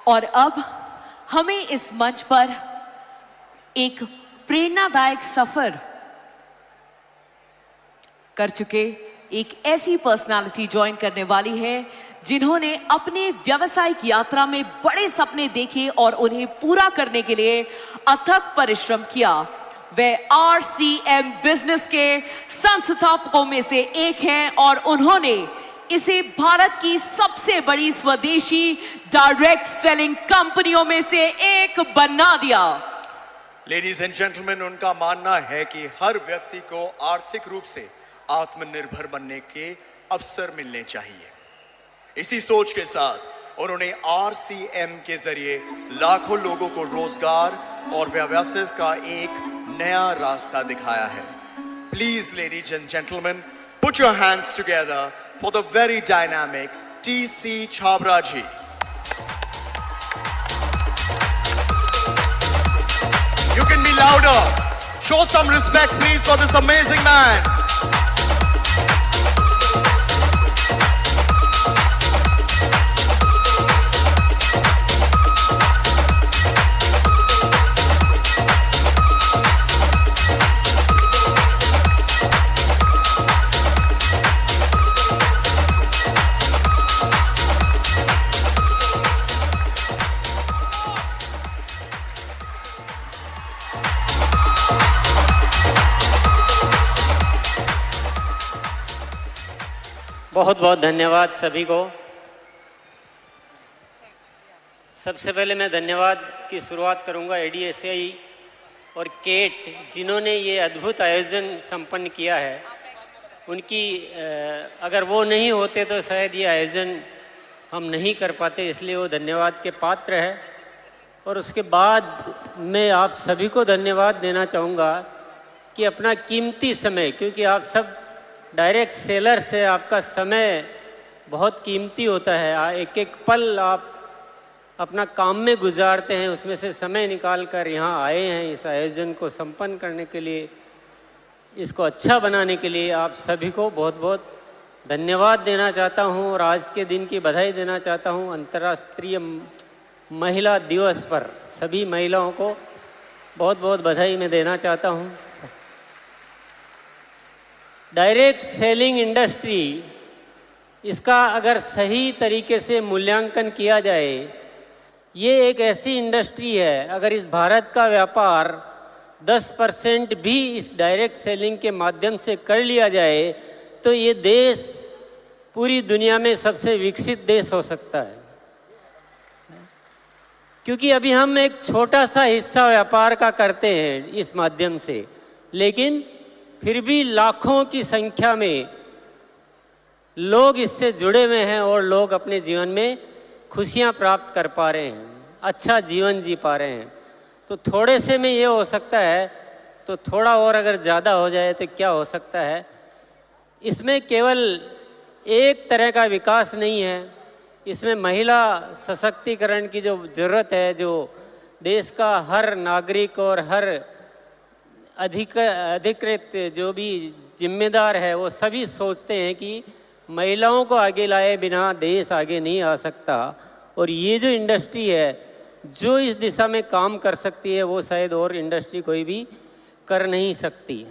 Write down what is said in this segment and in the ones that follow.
और अब हमें इस मंच पर एक प्रेरणादायक सफर कर चुके एक ऐसी पर्सनालिटी ज्वाइन करने वाली है जिन्होंने अपने व्यावसायिक यात्रा में बड़े सपने देखे और उन्हें पूरा करने के लिए अथक परिश्रम किया। वे RCM बिजनेस के संस्थापकों में से एक हैं और उन्होंने इसे भारत की सबसे बड़ी स्वदेशी डायरेक्ट सेलिंग कंपनियों में से एक बना दिया। लेडीज एंड जेंटलमैन, उनका मानना है कि हर व्यक्ति को आर्थिक रूप से आत्मनिर्भर बनने के अवसर मिलने चाहिए। इसी सोच के साथ उन्होंने RCM के जरिए लाखों लोगों को रोजगार और व्यवसाय का एक नया रास्ता दिखाया है। Please ladies and gentleman, put your hands together for the very dynamic TC Chhabra ji. You can be louder. Show some respect, please, for this amazing man. बहुत बहुत धन्यवाद सभी को। सबसे पहले मैं धन्यवाद की शुरुआत करूंगा ADSI और केट, जिन्होंने ये अद्भुत आयोजन संपन्न किया है। उनकी अगर वो नहीं होते तो शायद ये आयोजन हम नहीं कर पाते, इसलिए वो धन्यवाद के पात्र है। और उसके बाद मैं आप सभी को धन्यवाद देना चाहूँगा कि अपना कीमती समय, क्योंकि आप सब डायरेक्ट सेलर से आपका समय बहुत कीमती होता है, एक एक पल आप अपना काम में गुजारते हैं, उसमें से समय निकाल कर यहाँ आए हैं इस आयोजन को संपन्न करने के लिए, इसको अच्छा बनाने के लिए। आप सभी को बहुत बहुत धन्यवाद देना चाहता हूँ और आज के दिन की बधाई देना चाहता हूँ। अंतर्राष्ट्रीय महिला दिवस पर सभी महिलाओं को बहुत बहुत बधाई मैं देना चाहता हूँ। डायरेक्ट सेलिंग इंडस्ट्री, इसका अगर सही तरीके से मूल्यांकन किया जाए, ये एक ऐसी इंडस्ट्री है, अगर इस भारत का व्यापार 10% भी इस डायरेक्ट सेलिंग के माध्यम से कर लिया जाए तो ये देश पूरी दुनिया में सबसे विकसित देश हो सकता है। क्योंकि अभी हम एक छोटा सा हिस्सा व्यापार का करते हैं इस माध्यम से, लेकिन फिर भी लाखों की संख्या में लोग इससे जुड़े हुए हैं और लोग अपने जीवन में खुशियां प्राप्त कर पा रहे हैं, अच्छा जीवन जी पा रहे हैं। तो थोड़े से में ये हो सकता है, तो थोड़ा और अगर ज़्यादा हो जाए तो क्या हो सकता है। इसमें केवल एक तरह का विकास नहीं है, इसमें महिला सशक्तिकरण की जो ज़रूरत है, जो देश का हर नागरिक और हर अधिकृत जो भी जिम्मेदार है, वो सभी सोचते हैं कि महिलाओं को आगे लाए बिना देश आगे नहीं आ सकता। और ये जो इंडस्ट्री है जो इस दिशा में काम कर सकती है, वो शायद और इंडस्ट्री कोई भी कर नहीं सकती।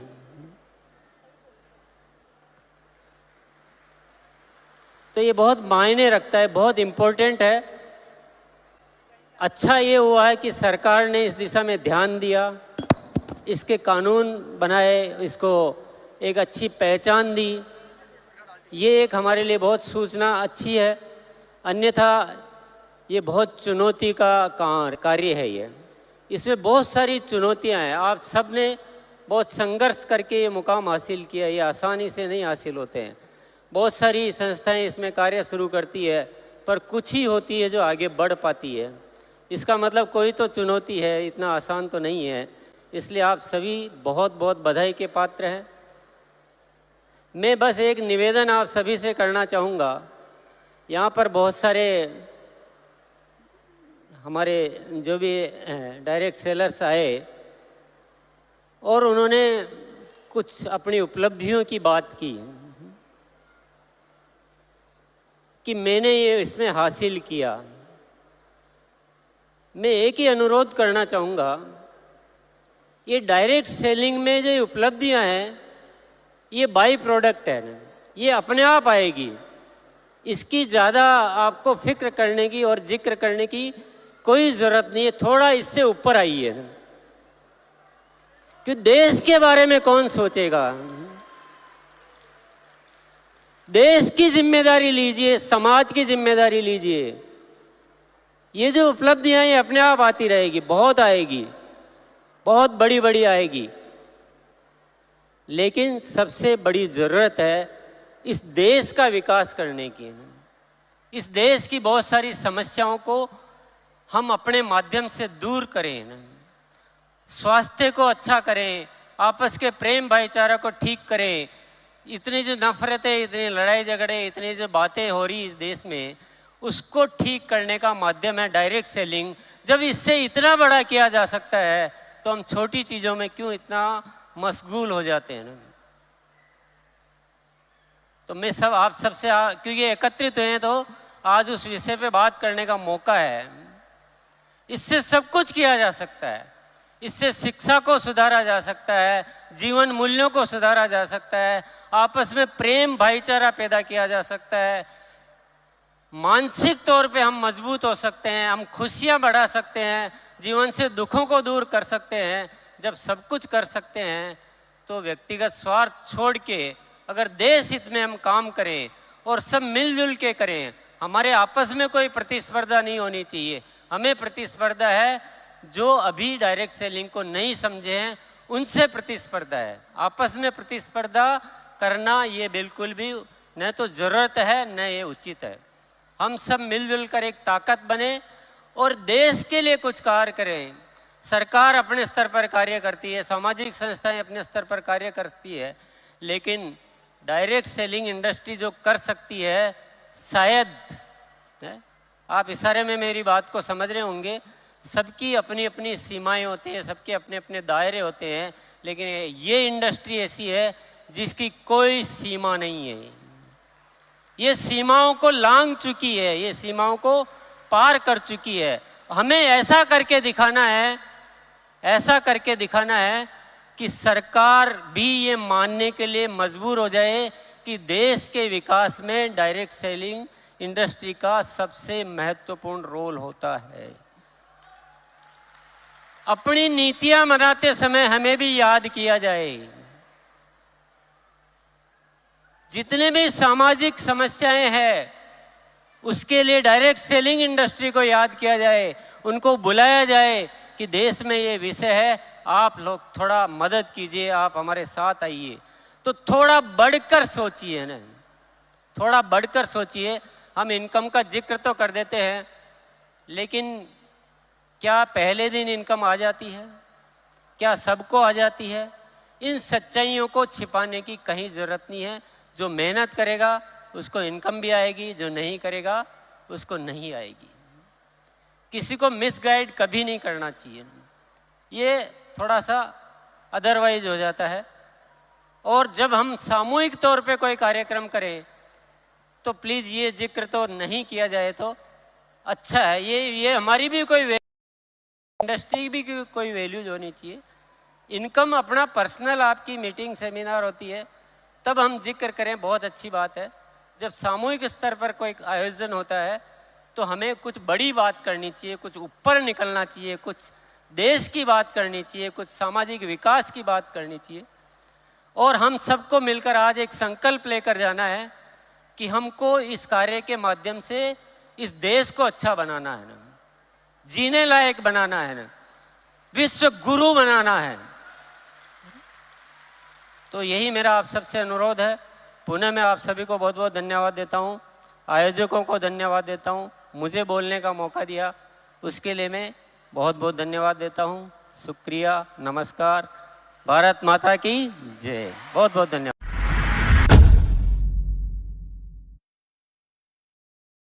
तो ये बहुत मायने रखता है, बहुत इम्पोर्टेंट है। अच्छा ये हुआ है कि सरकार ने इस दिशा में ध्यान दिया, इसके कानून बनाए, इसको एक अच्छी पहचान दी। ये एक हमारे लिए बहुत सूचना अच्छी है, अन्यथा ये बहुत चुनौती का कार्य है। ये इसमें बहुत सारी चुनौतियां हैं। आप सब ने बहुत संघर्ष करके ये मुकाम हासिल किया, ये आसानी से नहीं हासिल होते हैं। बहुत सारी संस्थाएं इसमें कार्य शुरू करती है, पर कुछ ही होती है जो आगे बढ़ पाती है। इसका मतलब कोई तो चुनौती है, इतना आसान तो नहीं है। इसलिए आप सभी बहुत बहुत बधाई के पात्र हैं। मैं बस एक निवेदन आप सभी से करना चाहूँगा। यहाँ पर बहुत सारे हमारे जो भी डायरेक्ट सेलर्स आए और उन्होंने कुछ अपनी उपलब्धियों की बात की कि मैंने ये इसमें हासिल किया। मैं एक ही अनुरोध करना चाहूँगा, ये डायरेक्ट सेलिंग में जो उपलब्धियां हैं ये बाई प्रोडक्ट है, ये अपने आप आएगी। इसकी ज़्यादा आपको फिक्र करने की और जिक्र करने की कोई ज़रूरत नहीं है। थोड़ा इससे ऊपर आइए, कि देश के बारे में कौन सोचेगा। देश की जिम्मेदारी लीजिए, समाज की जिम्मेदारी लीजिए। ये जो उपलब्धियां ये अपने आप आती रहेगी, बहुत आएगी, बहुत बड़ी बड़ी आएगी। लेकिन सबसे बड़ी ज़रूरत है इस देश का विकास करने की। इस देश की बहुत सारी समस्याओं को हम अपने माध्यम से दूर करें, स्वास्थ्य को अच्छा करें, आपस के प्रेम भाईचारा को ठीक करें। इतनी जो नफरतें, इतनी लड़ाई झगड़े, इतनी जो बातें हो रही इस देश में, उसको ठीक करने का माध्यम है डायरेक्ट सेलिंग। जब इससे इतना बड़ा किया जा सकता है तो हम छोटी चीज़ों में क्यों इतना मशगूल हो जाते हैं ना। तो मैं सब आप सबसे क्योंकि एकत्रित हुए हैं तो आज उस विषय पे बात करने का मौका है। इससे सब कुछ किया जा सकता है। इससे शिक्षा को सुधारा जा सकता है, जीवन मूल्यों को सुधारा जा सकता है, आपस में प्रेम भाईचारा पैदा किया जा सकता है, मानसिक तौर पे हम मजबूत हो सकते हैं, हम खुशियां बढ़ा सकते हैं, जीवन से दुखों को दूर कर सकते हैं। जब सब कुछ कर सकते हैं तो व्यक्तिगत स्वार्थ छोड़ के अगर देश हित में हम काम करें और सब मिलजुल के करें, हमारे आपस में कोई प्रतिस्पर्धा नहीं होनी चाहिए। हमें प्रतिस्पर्धा है जो अभी डायरेक्ट सेलिंग को नहीं समझे हैं, उनसे प्रतिस्पर्धा है। आपस में प्रतिस्पर्धा करना ये बिल्कुल भी न तो ज़रूरत है न ये उचित है। हम सब मिलजुल कर एक ताकत बने और देश के लिए कुछ कार्य करें। सरकार अपने स्तर पर कार्य करती है, सामाजिक संस्थाएं अपने स्तर पर कार्य करती है, लेकिन डायरेक्ट सेलिंग इंडस्ट्री जो कर सकती है, शायद आप इशारे में मेरी बात को समझ रहे होंगे, सबकी अपनी अपनी सीमाएं होती हैं, सबके अपने अपने दायरे होते हैं, लेकिन ये इंडस्ट्री ऐसी है जिसकी कोई सीमा नहीं है। ये सीमाओं को लांघ चुकी है, ये सीमाओं को पार कर चुकी है। हमें ऐसा करके दिखाना है, ऐसा करके दिखाना है कि सरकार भी ये मानने के लिए मजबूर हो जाए कि देश के विकास में डायरेक्ट सेलिंग इंडस्ट्री का सबसे महत्वपूर्ण रोल होता है। अपनी नीतियां बनाते समय हमें भी याद किया जाए, जितने भी सामाजिक समस्याएं हैं उसके लिए डायरेक्ट सेलिंग इंडस्ट्री को याद किया जाए, उनको बुलाया जाए कि देश में ये विषय है, आप लोग थोड़ा मदद कीजिए, आप हमारे साथ आइए। तो थोड़ा बढ़कर सोचिए ना, थोड़ा बढ़कर सोचिए। हम इनकम का जिक्र तो कर देते हैं, लेकिन क्या पहले दिन इनकम आ जाती है? क्या सबको आ जाती है? इन सच्चाइयों को छिपाने की कहीं ज़रूरत नहीं है। जो मेहनत करेगा उसको इनकम भी आएगी, जो नहीं करेगा उसको नहीं आएगी। किसी को मिसगाइड कभी नहीं करना चाहिए, ये थोड़ा सा अदरवाइज हो जाता है। और जब हम सामूहिक तौर पे कोई कार्यक्रम करें तो प्लीज़ ये जिक्र तो नहीं किया जाए तो अच्छा है। ये हमारी भी कोई इंडस्ट्री भी कोई वैल्यूज होनी चाहिए। इनकम अपना पर्सनल आपकी मीटिंग सेमिनार होती है तब हम जिक्र करें, बहुत अच्छी बात है। जब सामूहिक स्तर पर कोई आयोजन होता है तो हमें कुछ बड़ी बात करनी चाहिए, कुछ ऊपर निकलना चाहिए, कुछ देश की बात करनी चाहिए, कुछ सामाजिक विकास की बात करनी चाहिए। और हम सबको मिलकर आज एक संकल्प लेकर जाना है कि हमको इस कार्य के माध्यम से इस देश को अच्छा बनाना है ना, जीने लायक बनाना है ना, विश्व गुरु बनाना है। तो यही मेरा आप सबसे अनुरोध है। पुनः मैं आप सभी को बहुत बहुत धन्यवाद देता हूँ, आयोजकों को धन्यवाद देता हूँ, मुझे बोलने का मौका दिया उसके लिए मैं बहुत बहुत धन्यवाद देता हूँ। शुक्रिया, नमस्कार, भारत माता की जय। बहुत बहुत धन्यवाद।